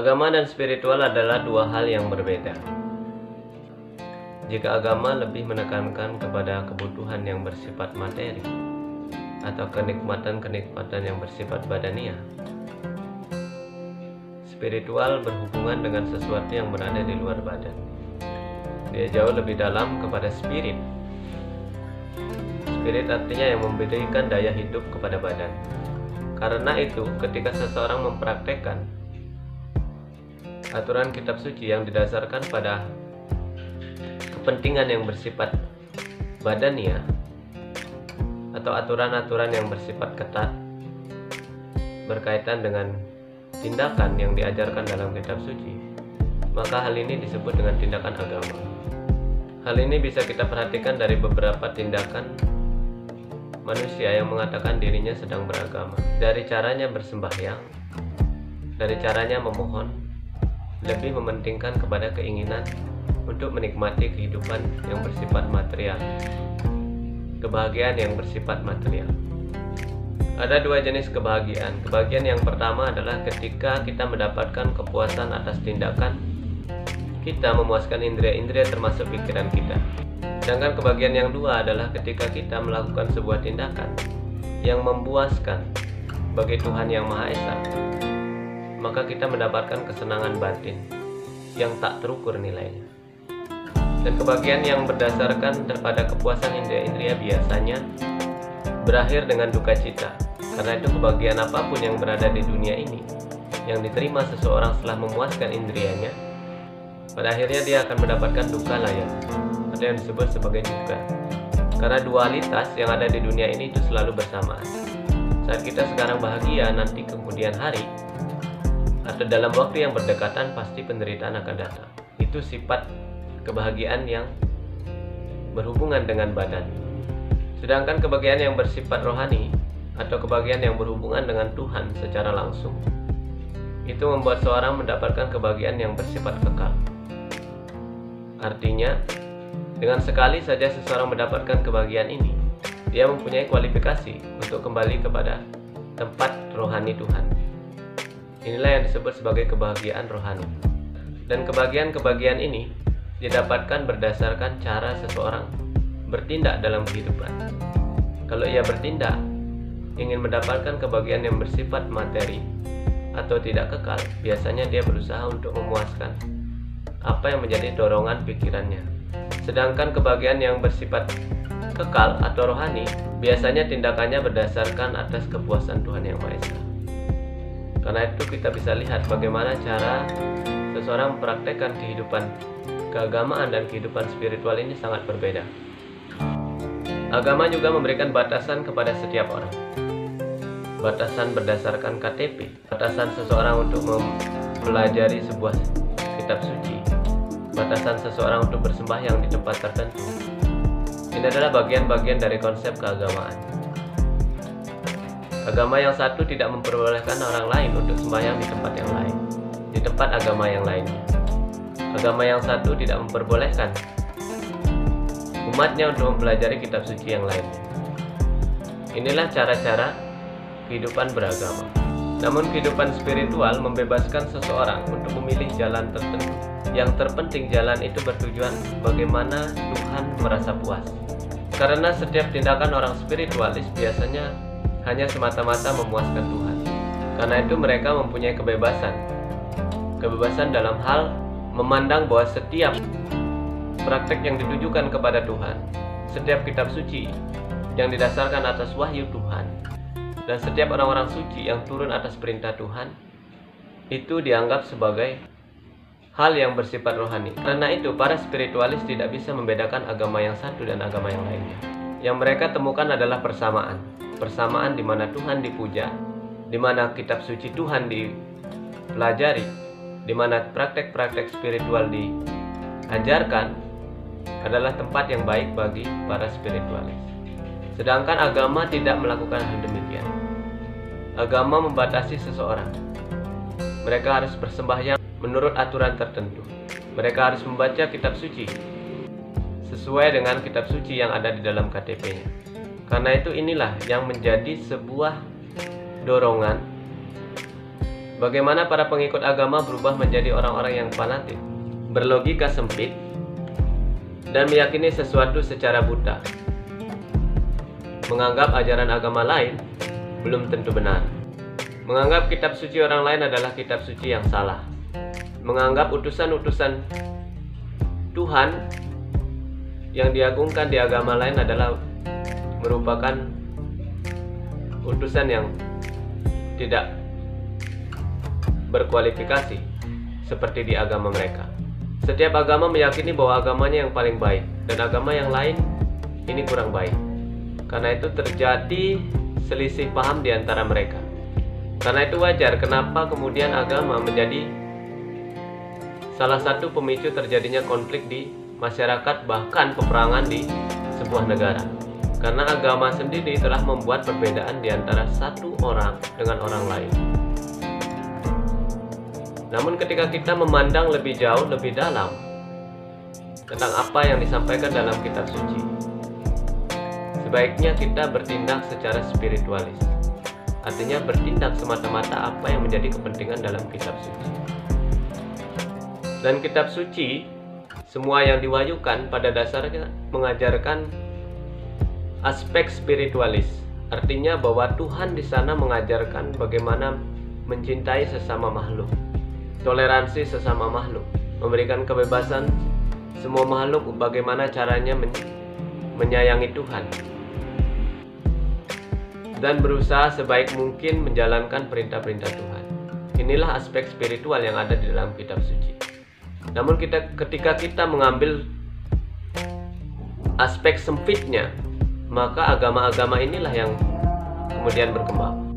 Agama dan spiritual adalah dua hal yang berbeda. Jika agama lebih menekankan kepada kebutuhan yang bersifat materi atau kenikmatan-kenikmatan yang bersifat badania, spiritual berhubungan dengan sesuatu yang berada di luar badan. Dia jauh lebih dalam kepada spirit. Spirit artinya yang memberikan daya hidup kepada badan. Karena itu, ketika seseorang mempraktekkan aturan kitab suci yang didasarkan pada kepentingan yang bersifat badania atau aturan-aturan yang bersifat ketat berkaitan dengan tindakan yang diajarkan dalam kitab suci, maka hal ini disebut dengan tindakan agama. Hal ini bisa kita perhatikan dari beberapa tindakan manusia yang mengatakan dirinya sedang beragama, dari caranya bersembahyang, dari caranya memohon, lebih mementingkan kepada keinginan untuk menikmati kehidupan yang bersifat material, kebahagiaan yang bersifat material. Ada dua jenis kebahagiaan. Kebahagiaan yang pertama adalah ketika kita mendapatkan kepuasan atas tindakan kita memuaskan indera-indera termasuk pikiran kita. Sedangkan kebahagiaan yang dua adalah ketika kita melakukan sebuah tindakan yang memuaskan bagi Tuhan Yang Maha Esa, maka kita mendapatkan kesenangan batin yang tak terukur nilainya. Dan kebahagiaan yang berdasarkan kepada kepuasan indera-indera biasanya berakhir dengan duka cita. Karena itu kebahagiaan apapun yang berada di dunia ini yang diterima seseorang setelah memuaskan indrianya, pada akhirnya dia akan mendapatkan duka layak, atau yang disebut sebagai duka. Karena dualitas yang ada di dunia ini itu selalu bersamaan. Saat kita sekarang bahagia, nanti kemudian hari atau dalam waktu yang berdekatan pasti penderitaan akan datang. Itu sifat kebahagiaan yang berhubungan dengan badan. Sedangkan kebahagiaan yang bersifat rohani atau kebahagiaan yang berhubungan dengan Tuhan secara langsung, itu membuat seorang mendapatkan kebahagiaan yang bersifat kekal. Artinya, dengan sekali saja seseorang mendapatkan kebahagiaan ini, dia mempunyai kualifikasi untuk kembali kepada tempat rohani Tuhan. Inilah yang disebut sebagai kebahagiaan rohani. Dan kebahagiaan ini didapatkan berdasarkan cara seseorang bertindak dalam kehidupan. Kalau ia bertindak ingin mendapatkan kebahagiaan yang bersifat materi atau tidak kekal, biasanya dia berusaha untuk memuaskan apa yang menjadi dorongan pikirannya. Sedangkan kebahagiaan yang bersifat kekal atau rohani, biasanya tindakannya berdasarkan atas kepuasan Tuhan Yang Maha Esa. Karena itu kita bisa lihat bagaimana cara seseorang mempraktekkan kehidupan keagamaan dan kehidupan spiritual ini sangat berbeda. Agama juga memberikan batasan kepada setiap orang. Batasan berdasarkan KTP, batasan seseorang untuk mempelajari sebuah kitab suci, batasan seseorang untuk bersembahyang di tempat tertentu. Ini adalah bagian-bagian dari konsep keagamaan. Agama yang satu tidak memperbolehkan orang lain untuk sembahyang di tempat yang lain, di tempat agama yang lainnya. Agama yang satu tidak memperbolehkan umatnya untuk mempelajari kitab suci yang lainnya. Inilah cara-cara kehidupan beragama. Namun kehidupan spiritual membebaskan seseorang untuk memilih jalan tertentu. Yang terpenting jalan itu bertujuan bagaimana Tuhan merasa puas. Karena setiap tindakan orang spiritualis biasanya hanya semata-mata memuaskan Tuhan. Karena itu mereka mempunyai kebebasan. Kebebasan dalam hal memandang bahwa setiap praktek yang ditujukan kepada Tuhan, setiap kitab suci yang didasarkan atas wahyu Tuhan, dan setiap orang-orang suci yang turun atas perintah Tuhan, itu dianggap sebagai hal yang bersifat rohani. Karena itu para spiritualis tidak bisa membedakan agama yang satu dan agama yang lainnya. Yang mereka temukan adalah persamaan. Persamaan di mana Tuhan dipuja, di mana kitab suci Tuhan dipelajari, di mana praktek-praktek spiritual diajarkan, adalah tempat yang baik bagi para spiritualis. Sedangkan agama tidak melakukan hal demikian. Agama membatasi seseorang. Mereka harus bersembahyang menurut aturan tertentu. Mereka harus membaca kitab suci sesuai dengan kitab suci yang ada di dalam KTP-nya. Karena itu inilah yang menjadi sebuah dorongan Bagaimana para pengikut agama berubah menjadi orang-orang yang fanatik, berlogika sempit, dan meyakini sesuatu secara buta. Menganggap ajaran agama lain belum tentu benar. Menganggap kitab suci orang lain adalah kitab suci yang salah. Menganggap utusan-utusan Tuhan yang diagungkan di agama lain adalah merupakan utusan yang tidak berkualifikasi seperti di agama mereka. Setiap agama meyakini bahwa agamanya yang paling baik dan agama yang lain ini kurang baik. Karena itu terjadi selisih paham di antara mereka. Karena itu wajar kenapa kemudian agama menjadi salah satu pemicu terjadinya konflik di masyarakat, bahkan peperangan di sebuah negara. Karena agama sendiri telah membuat perbedaan di antara satu orang dengan orang lain. Namun ketika kita memandang lebih jauh, lebih dalam tentang apa yang disampaikan dalam kitab suci, sebaiknya kita bertindak secara spiritualis. Artinya bertindak semata-mata apa yang menjadi kepentingan dalam kitab suci. Dan kitab suci, semua yang diwahyukan pada dasarnya mengajarkan aspek spiritualis. Artinya bahwa Tuhan di sana mengajarkan bagaimana mencintai sesama makhluk, toleransi sesama makhluk, memberikan kebebasan semua makhluk bagaimana caranya menyayangi Tuhan, dan berusaha sebaik mungkin menjalankan perintah-perintah Tuhan. Inilah aspek spiritual yang ada di dalam kitab suci. Namun ketika kita mengambil aspek sempitnya, maka agama-agama inilah yang kemudian berkembang.